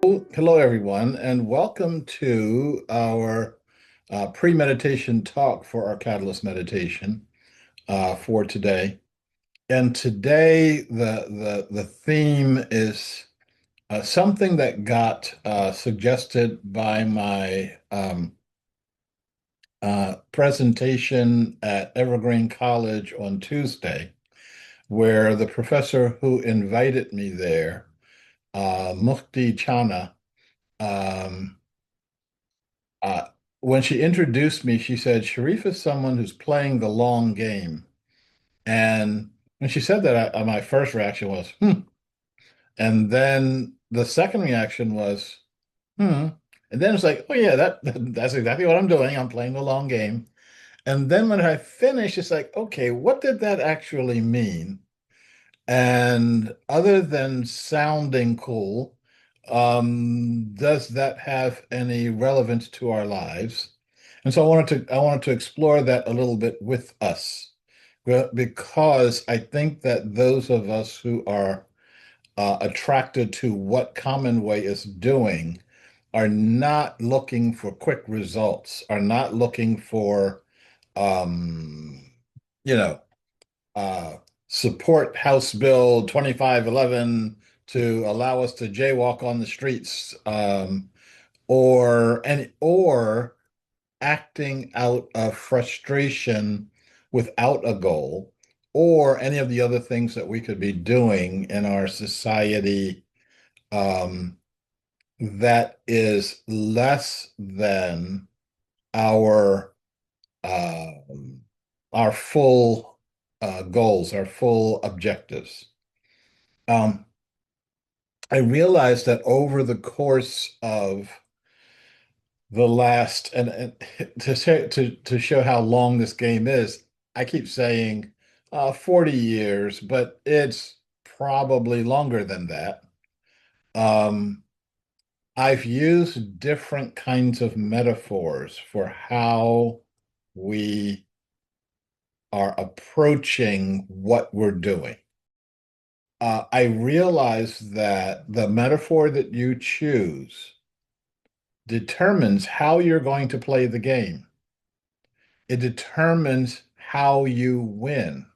Hello, everyone, and welcome to our pre-meditation talk for our Catalyst meditation for today. And today, the theme is something that got suggested by my presentation at Evergreen College on Tuesday, where the professor who invited me there, Mukti Chana, um, Uh, when she introduced me, she said, Sharif is someone who's playing the long game. And when she said that, my first reaction was, hmm. And then the second reaction was, hmm. And then it's like, oh, yeah, that's exactly what I'm doing. I'm playing the long game. And then when I finished, it's like, okay, what did that actually mean? And other than sounding cool, does that have any relevance to our lives? And so I wanted to explore that a little bit with us. Because I think that those of us who are attracted to what Commonway is doing are not looking for quick results, are not looking for um, you know, uh, support House Bill 2511 to allow us to jaywalk on the streets, or acting out of frustration without a goal, or any of the other things that we could be doing in our society, um, that is less than our um, our full goals, our full objectives. Um, I realized that over the course of the last, and to show how long this game is, I keep saying 40 years, but it's probably longer than that. Um, I've used different kinds of metaphors for how we are approaching what we're doing. I realize that the metaphor that you choose determines how you're going to play the game. It determines how you win.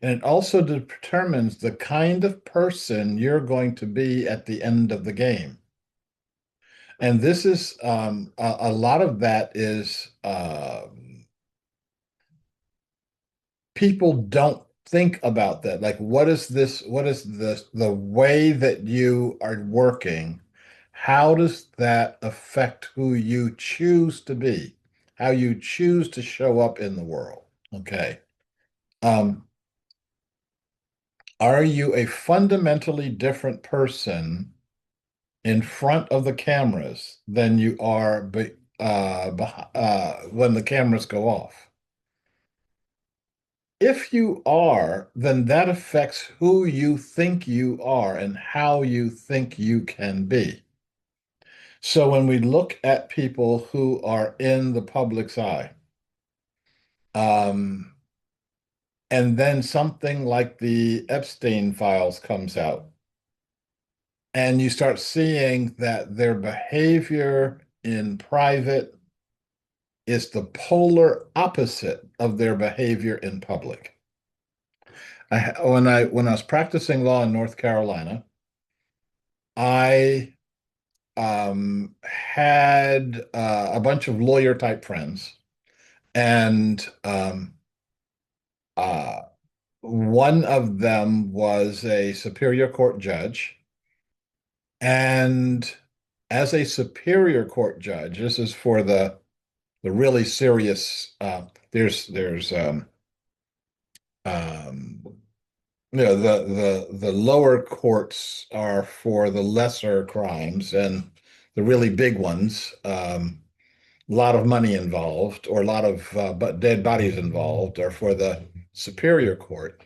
And it also determines the kind of person you're going to be at the end of the game. And this is a lot of that is people don't think about that. Like, what is this? What is the way that you are working? How does that affect who you choose to be? How you choose to show up in the world? Okay. Um, are you a fundamentally different person in front of the cameras than you are when the cameras go off? If you are, then that affects who you think you are and how you think you can be. So when we look at people who are in the public's eye, um, and then something like the Epstein files comes out, and you start seeing that their behavior in private is the polar opposite of their behavior in public. When I was practicing law in North Carolina, I had a bunch of lawyer type friends, and uh, one of them was a superior court judge. And as a superior court judge, this is for the really serious. There's um, the lower courts are for the lesser crimes, and the really big ones, a lot of money involved, or a lot of but dead bodies involved, are for the superior court.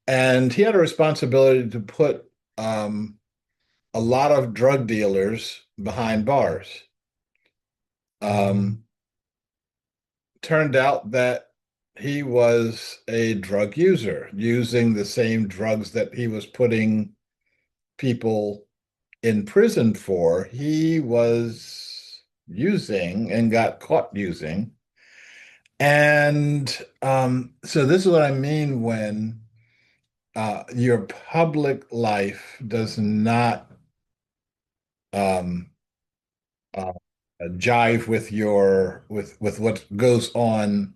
And he had a responsibility to put a lot of drug dealers behind bars. Um, Turned out that he was a drug user, using the same drugs that he was putting people in prison for, he was using and got caught using. And so this is what I mean when your public life does not um, uh, jive with your with what goes on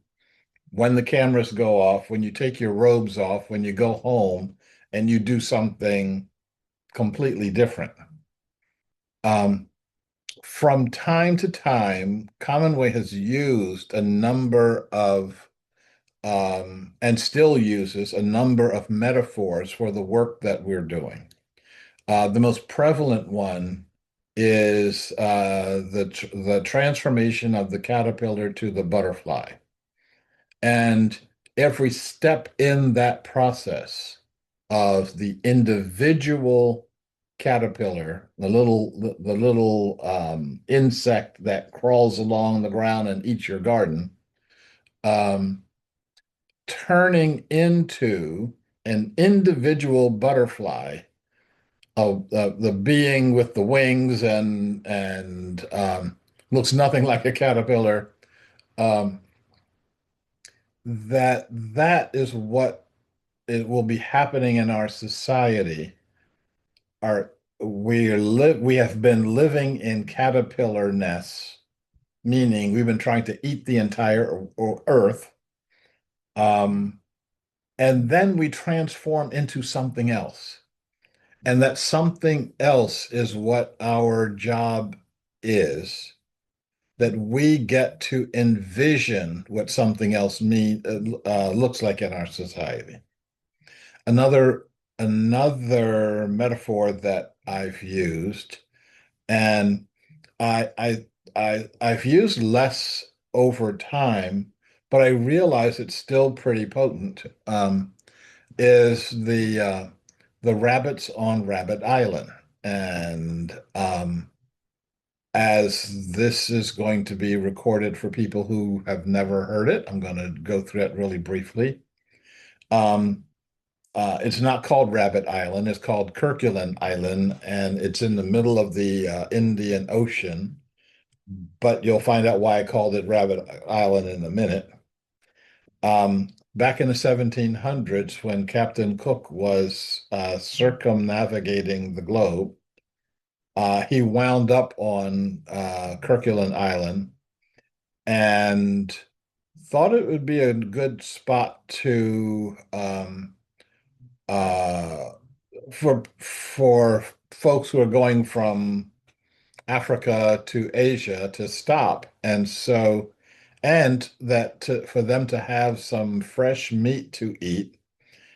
when the cameras go off, when you take your robes off, when you go home and you do something completely different. Um, from time to time, Commonway has used a number of and still uses a number of metaphors for the work that we're doing. The most prevalent one is the transformation of the caterpillar to the butterfly. And every step in that process of the individual caterpillar, the little insect that crawls along the ground and eats your garden, um, turning into an individual butterfly of the being with the wings and looks nothing like a caterpillar. Um, that is what it will be happening in our society. Our we have been living in caterpillar nests, meaning we've been trying to eat the entire earth, um, and then we transform into something else. And that something else is what our job is, that we get to envision what something else looks like in our society. Another another metaphor that I've used, and I've used less over time, but I realize it's still pretty potent, is the rabbits on Rabbit Island. And as this is going to be recorded for people who have never heard it, I'm going to go through it really briefly. Um, it's not called Rabbit Island, it's called Kerguelen Island, and it's in the middle of the Indian Ocean. But you'll find out why I called it Rabbit Island in a minute. Back in the 1700s, when Captain Cook was circumnavigating the globe, he wound up on Kerguelen Island and thought it would be a good spot to uh, for folks who are going from Africa to Asia to stop, and so for them to have some fresh meat to eat,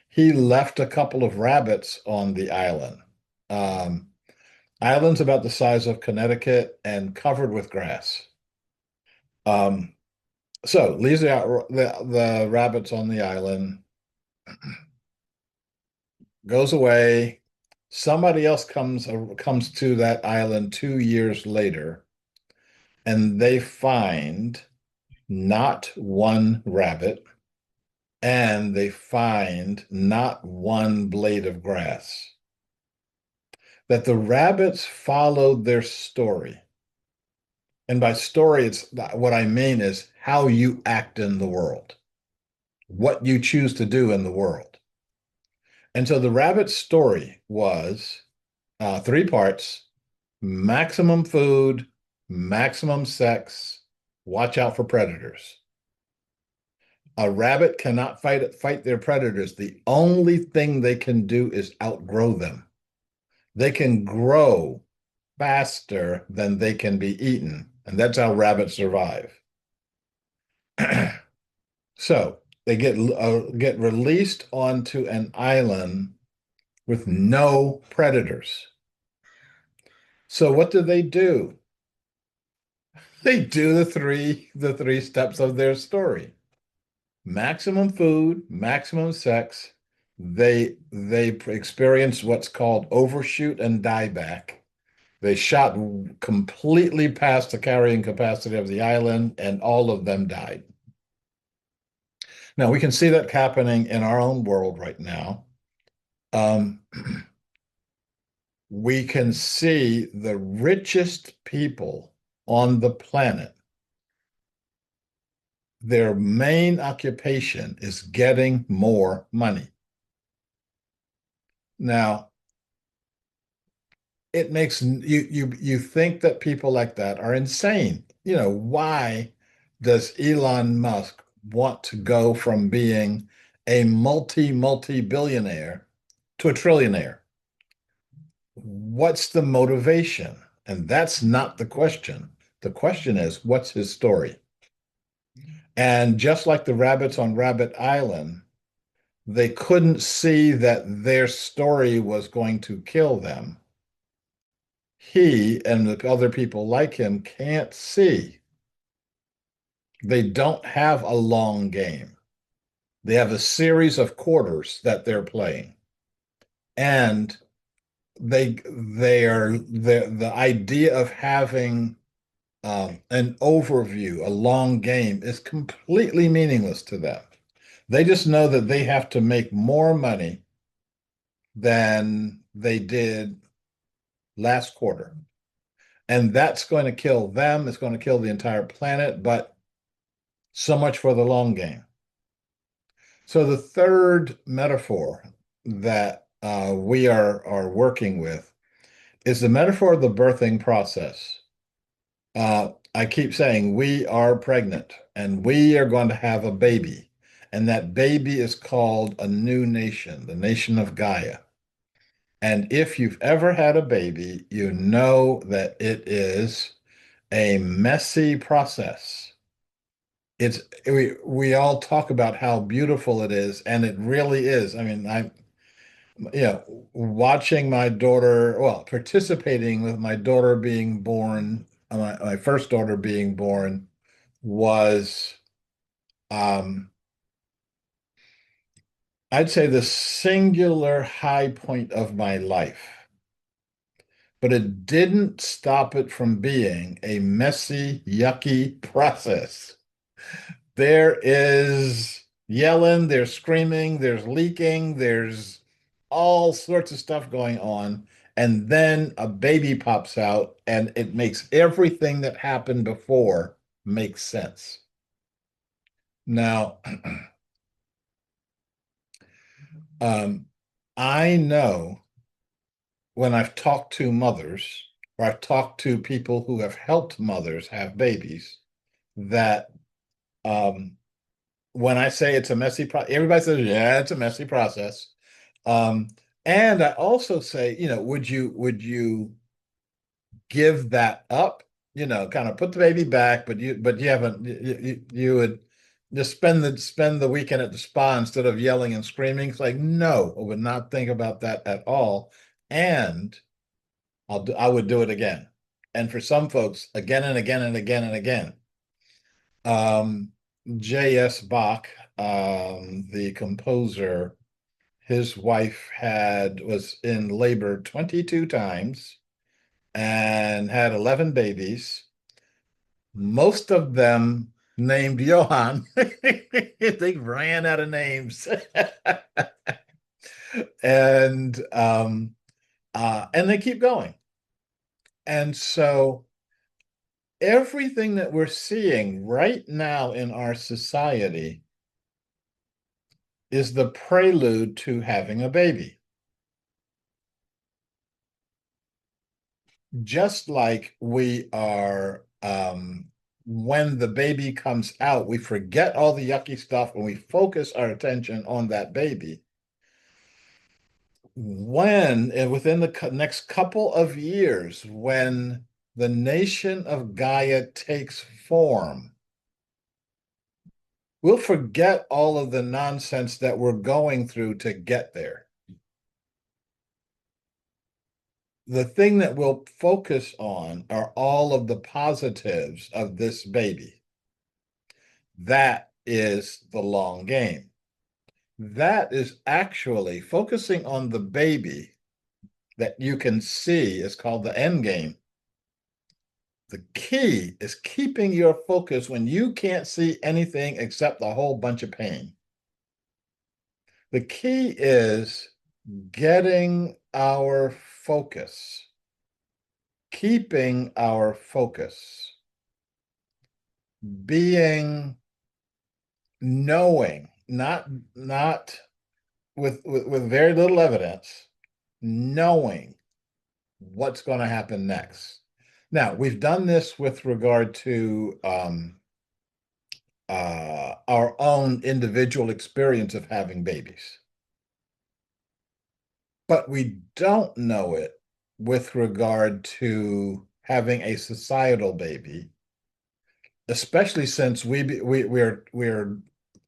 he left a couple of rabbits on the island. Um, Island's about the size of Connecticut and covered with grass. Um, so leaves the rabbits on the island, goes away. Somebody else comes to that island 2 years later, and they find not one rabbit, and they find not one blade of grass. That the rabbits followed their story. And by story, it's what I mean is how you act in the world, what you choose to do in the world. And so the rabbit story was three parts: maximum food, maximum sex, watch out for predators. A rabbit cannot fight their predators. The only thing they can do is outgrow them. They can grow faster than they can be eaten, and that's how rabbits survive. So they get released onto an island with no predators. So what do? They do the three steps of their story. Maximum food, maximum sex. They experience what's called overshoot and dieback. They shot completely past the carrying capacity of the island, and all of them died. Now we can see that happening in our own world right now. Um, we can see the richest people on the planet, their main occupation is getting more money. Now, it makes you think that people like that are insane. Why does Elon Musk want to go from being a multi-billionaire to a trillionaire? What's the motivation? And that's not the question. The question is, what's his story? And just like the rabbits on Rabbit Island, they couldn't see that their story was going to kill them. He and the other people like him can't see. They don't have a long game. They have a series of quarters that they're playing. And the idea of having an overview, a long game is completely meaningless to them. They just know that they have to make more money than they did last quarter. And that's going to kill them. It's going to kill the entire planet, but so much for the long game. So the third metaphor that we are working with is the metaphor of the birthing process. I keep saying we are pregnant and we are going to have a baby. And that baby is called a new nation, the nation of Gaia. And if you've ever had a baby, you know that it is a messy process. We all talk about how beautiful it is, and it really is. I mean, watching my daughter, well, participating with my daughter being born, my first daughter being born was, um, I'd say the singular high point of my life. But it didn't stop it from being a messy, yucky process. There is yelling, there's screaming, there's leaking, there's all sorts of stuff going on. And then a baby pops out and it makes everything that happened before make sense. Now, um, I know when I've talked to mothers or I've talked to people who have helped mothers have babies that um, when I say it's a messy process, everybody says, yeah, it's a messy process. Um, and I also say, would you give that up? Kind of put the baby back, but you haven't you would just spend the weekend at the spa instead of yelling and screaming. It's like, no, I would not think about that at all. And I would do it again. And for some folks, again and again and again and again. Um, J.S. Bach, the composer, his wife was in labor 22 times and had 11 babies, most of them named Johann. They ran out of names. And they keep going. And so everything that we're seeing right now in our society is the prelude to having a baby. Just like we are, when the baby comes out, we forget all the yucky stuff and we focus our attention on that baby. Within the next couple of years, when the nation of Gaia takes form, we'll forget all of the nonsense that we're going through to get there. The thing that we'll focus on are all of the positives of this baby. That is the long game. That is actually focusing on the baby that you can see is called the end game. The key is keeping your focus when you can't see anything except a whole bunch of pain. The key is getting our focus, keeping our focus, being knowing, not with very little evidence, knowing what's going to happen next. Now, we've done this with regard to our own individual experience of having babies, but we don't know it with regard to having a societal baby, especially since we're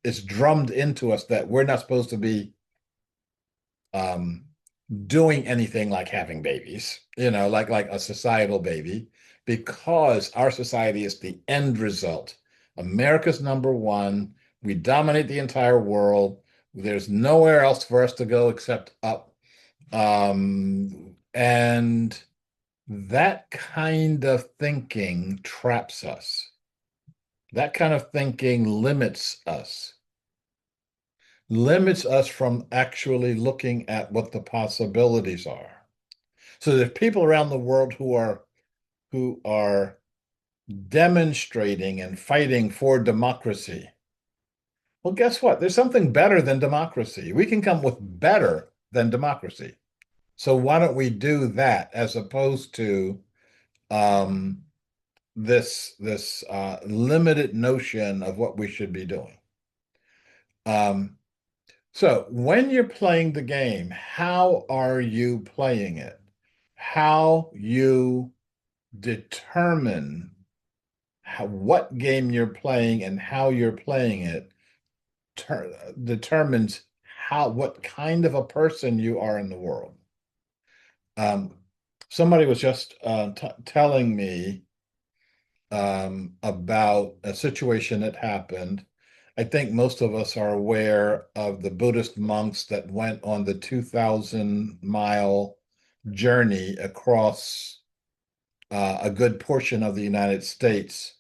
it's drummed into us that we're not supposed to be um, doing anything like having babies, like a societal baby, because our society is the end result. America's number one. We dominate the entire world. There's nowhere else for us to go except up. And that kind of thinking traps us. That kind of thinking limits us from actually looking at what the possibilities are. So there's people around the world who are demonstrating and fighting for democracy. Well, guess what? There's something better than democracy. We can come with better than democracy. So why don't we do that as opposed to um, this limited notion of what we should be doing? Um, so when you're playing the game, how are you playing it? How you determine what game you're playing and how you're playing it determines what kind of a person you are in the world. Um, Somebody was just telling me about a situation that happened. I think most of us are aware of the Buddhist monks that went on the 2,000-mile journey across a good portion of the United States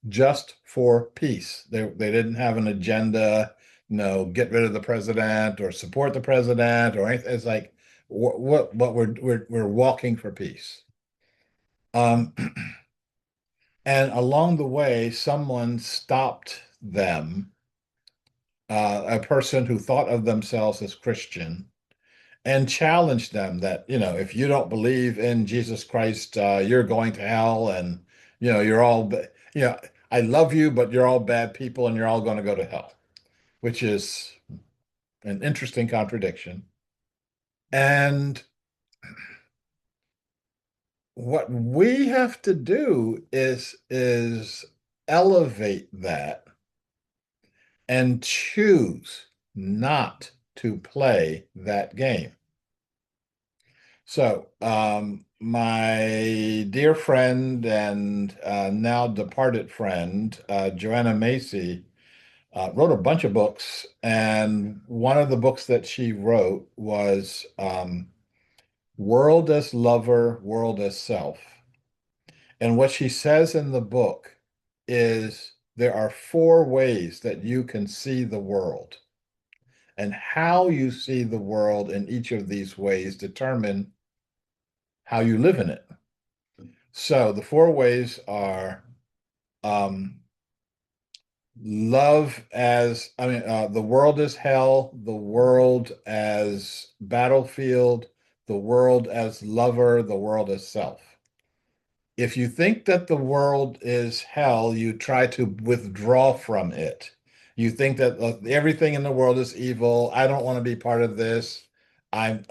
just for peace. They didn't have an agenda, get rid of the president or support the president or anything. It's like what we're walking for peace. Um, and along the way, someone stopped them, a person who thought of themselves as Christian, and challenged them that, if you don't believe in Jesus Christ, you're going to hell, and you're all, I love you, but you're all bad people, and you're all going to go to hell, which is an interesting contradiction. And what we have to do is elevate that and choose not to play that game. So, my dear friend and now departed friend, Joanna Macy, wrote a bunch of books. And one of the books that she wrote was World as Lover, World as Self. And what she says in the book is there are four ways that you can see the world. And how you see the world in each of these ways determine how you live in it. So the four ways are um, love as, the world as hell, the world as battlefield, the world as lover, the world as self. If you think that the world is hell, you try to withdraw from it. You think that everything in the world is evil. I don't want to be part of this. I'm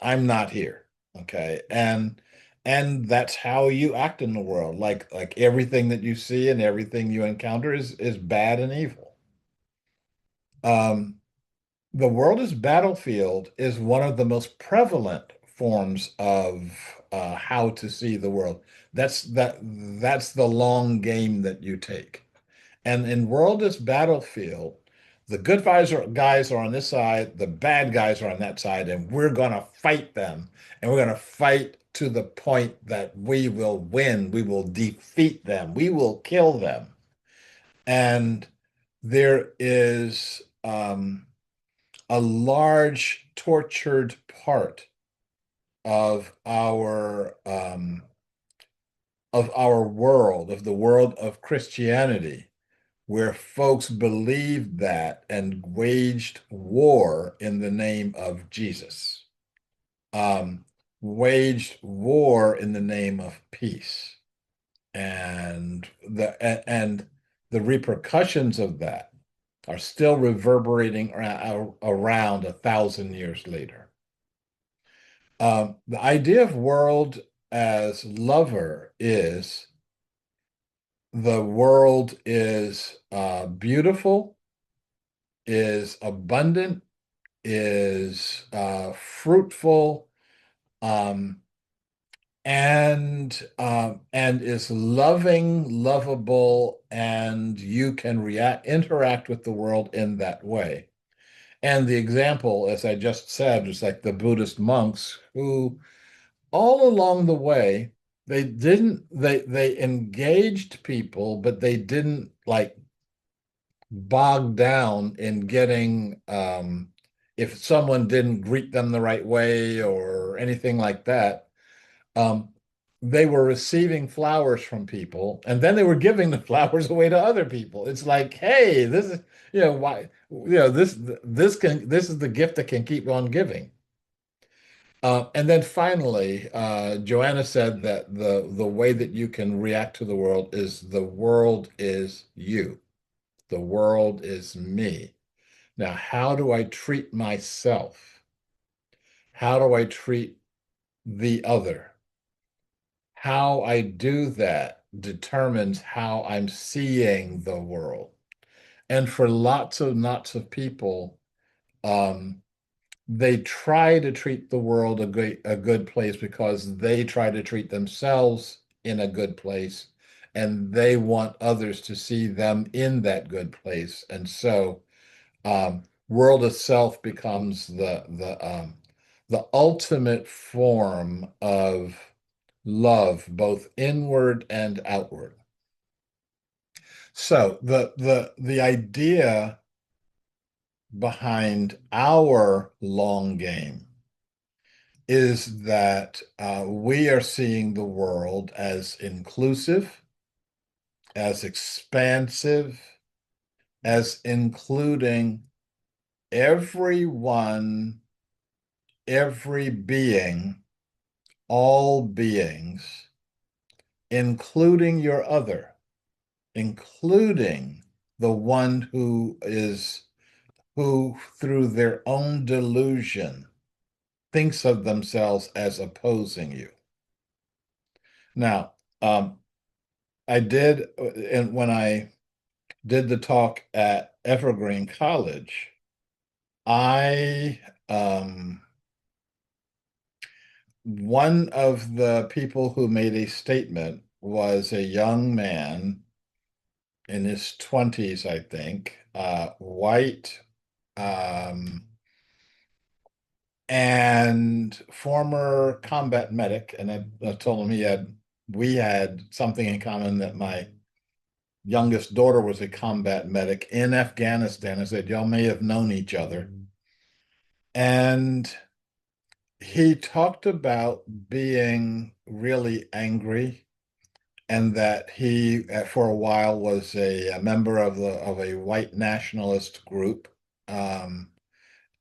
not here. Okay. And that's how you act in the world. Like everything that you see and everything you encounter is bad and evil. Um, the world as battlefield is one of the most prevalent forms of how to see the world. That's the long game that you take. And in world as battlefield, the good guys are on this side, the bad guys are on that side, and we're gonna fight them. And we're gonna fight to the point that we will win. We will defeat them. We will kill them. And there is a large tortured part of our world, of the world of Christianity, where folks believed that and waged war in the name of Jesus, um, waged war in the name of peace, and the repercussions of that are still reverberating around 1,000 years later. The idea of world as lover is the world is beautiful, is abundant, is fruitful, um, and is loving, lovable, and you can interact with the world in that way. And the example, as I just said, is like the Buddhist monks who all along the way they engaged people, but they didn't like bogged down in getting if someone didn't greet them the right way or anything like that. um, they were receiving flowers from people, and then they were giving the flowers away to other people. It's like, hey, this is, why, this is the gift that can keep on giving. And then finally, Joanna said that the way that you can react to the world is the world is you. The world is me. Now, how do I treat myself? How do I treat the other? How I do that determines how I'm seeing the world. And for lots of people, um, they try to treat the world a good place because they try to treat themselves in a good place, and they want others to see them in that good place. And so world itself becomes the ultimate form of love, both inward and outward. So the idea behind our long game is that we are seeing the world as inclusive, as expansive, as including everyone, every being, all beings, including your other, including the one who through their own delusion thinks of themselves as opposing you. Now, I did, and when I did the talk at Evergreen College, I one of the people who made a statement was a young man in his 20s, I think, white, um, and former combat medic. And I told him we had something in common, that my youngest daughter was a combat medic in Afghanistan. I said, y'all may have known each other. And he talked about being really angry, and that he, for a while, was a member of a white nationalist group, and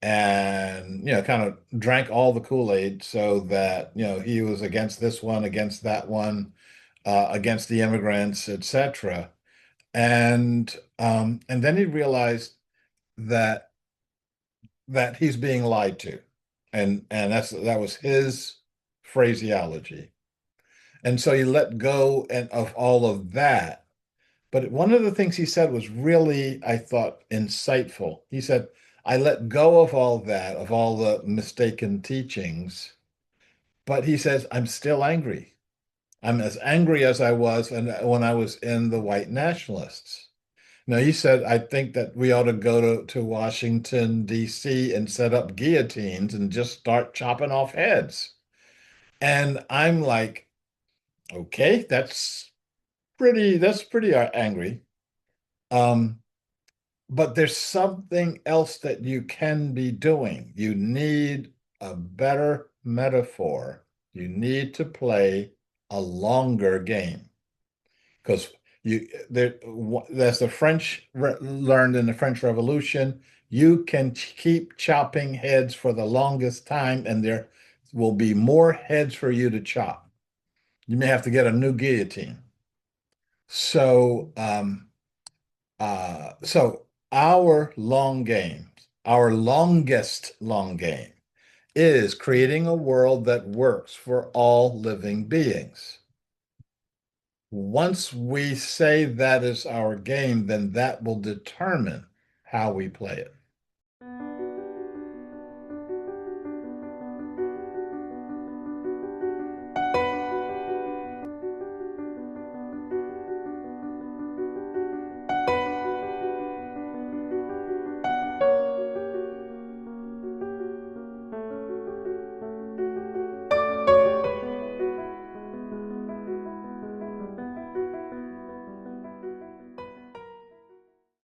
kind of drank all the Kool-Aid, so that he was against this one, against that one, against the immigrants, etc. And then he realized that he's being lied to, and that was his phraseology. And so he let go of all of that. But one of the things he said was really, I thought, insightful. He said, I let go of all that, of all the mistaken teachings. But he says, I'm still angry. I'm as angry as I was when I was in the white nationalists. Now, he said, I think that we ought to go to Washington, D.C. and set up guillotines and just start chopping off heads. And I'm like, okay, that's pretty angry. Um, but there's something else that you can be doing. You need a better metaphor, you need to play a longer game because that's the French learned in the French Revolution. You can keep chopping heads for the longest time, and there will be more heads for you to chop. You may have to get a new guillotine. So, so our long games, our longest long game, is creating a world that works for all living beings. Once we say that is our game, then that will determine how we play it.